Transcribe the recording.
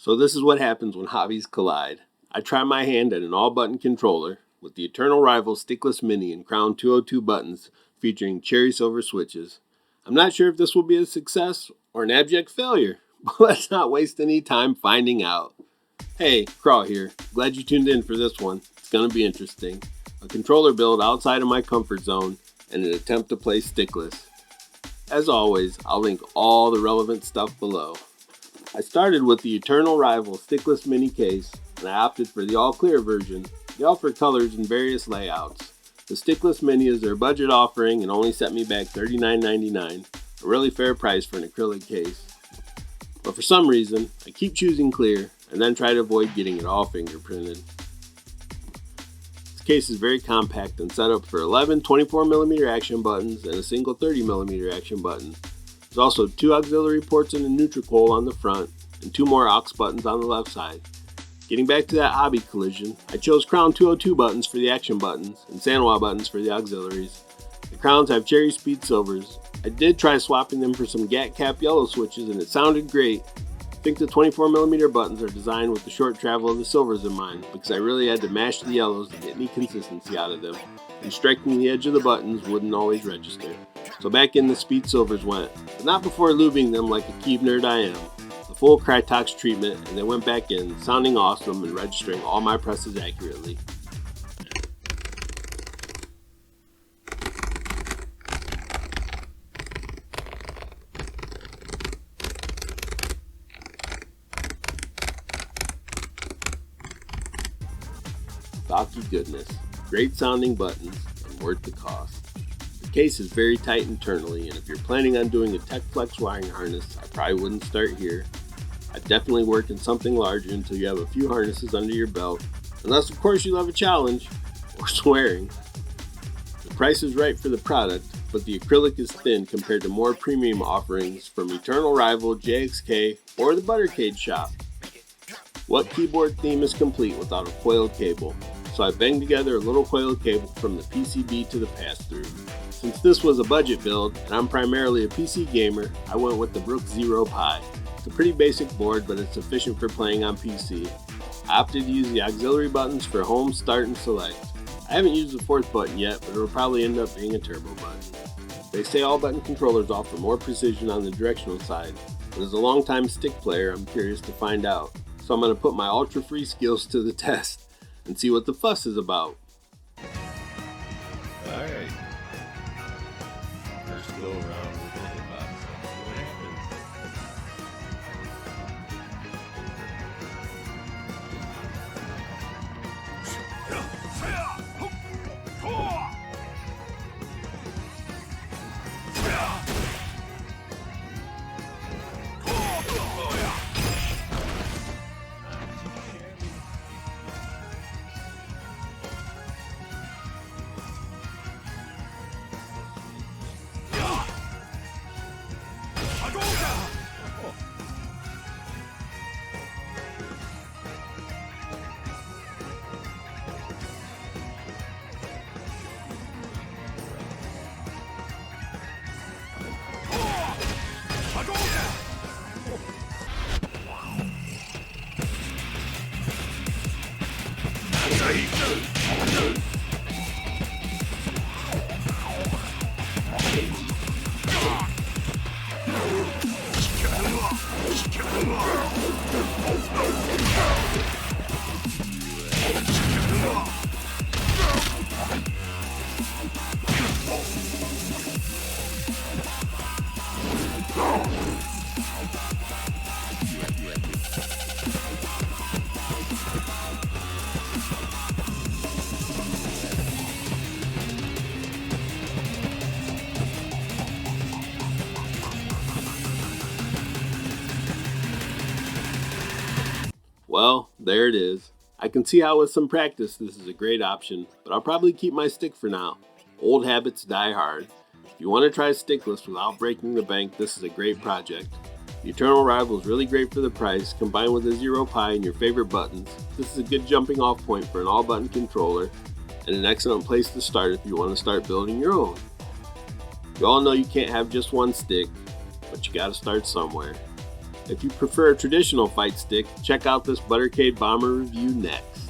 So this is what happens when hobbies collide. I try my hand at an all-button controller with the eternal rival Stickless Mini and Crown 202 buttons featuring cherry silver switches. I'm not sure if this will be a success or an abject failure, but let's not waste any time finding out. Hey, Craw here. Glad you tuned in for this one. It's going to be interesting. A controller build outside of my comfort zone and an attempt to play Stickless. As always, I'll link all the relevant stuff below. I started with the eternal rival Stickless Mini case, and I opted for the all-clear version. They offer colors in various layouts. The Stickless Mini is their budget offering and only set me back $39.99, a really fair price for an acrylic case. But for some reason, I keep choosing clear and then try to avoid getting it all fingerprinted. This case is very compact and set up for 11 24mm action buttons and a single 30mm action button. There's also 2 auxiliary ports and a neutral hole on the front, and 2 more aux buttons on the left side. Getting back to that hobby collision, I chose Crown 202 buttons for the action buttons, and Sanwa buttons for the auxiliaries. The Crowns have cherry speed silvers. I did try swapping them for some GAT cap yellow switches, and it sounded great. I think the 24mm buttons are designed with the short travel of the silvers in mind, because I really had to mash the yellows to get any consistency out of them, and striking the edge of the buttons wouldn't always register. So back in the speed silvers went, but not before lubing them like a Keeb nerd I am. The full Crytox treatment, and they went back in, sounding awesome and registering all my presses accurately. Stocky goodness, great sounding buttons, and worth the cost. The case is very tight internally, and if you're planning on doing a Tech Flex wiring harness, I probably wouldn't start here. I'd definitely work in something larger until you have a few harnesses under your belt, unless of course you love a challenge, or swearing. The price is right for the product, but the acrylic is thin compared to more premium offerings from Eternal Rival, JXK, or the Buttercade shop. What keyboard theme is complete without a coiled cable? So I banged together a little coiled cable from the PCB to the pass-through. Since this was a budget build, and I'm primarily a PC gamer, I went with the Brook Zero Pi. It's a pretty basic board, but it's sufficient for playing on PC. I opted to use the auxiliary buttons for home, start, and select. I haven't used the 4th button yet, but it'll probably end up being a turbo button. They say all button controllers offer more precision on the directional side, but as a longtime stick player, I'm curious to find out. So I'm going to put my ultra-free skills to the test and see what the fuss is about. Alright. First go around with the hitbox. What happens? Well, there it is. I can see how with some practice this is a great option, but I'll probably keep my stick for now. Old habits die hard. If you want to try Stickless without breaking the bank, this is a great project. The Eternal Rival is really great for the price, combined with a Zero Pi and your favorite buttons. This is a good jumping off point for an all-button controller, and an excellent place to start if you want to start building your own. You all know you can't have just one stick, but you gotta start somewhere. If you prefer a traditional fight stick, check out this Buttercade Bomber review next.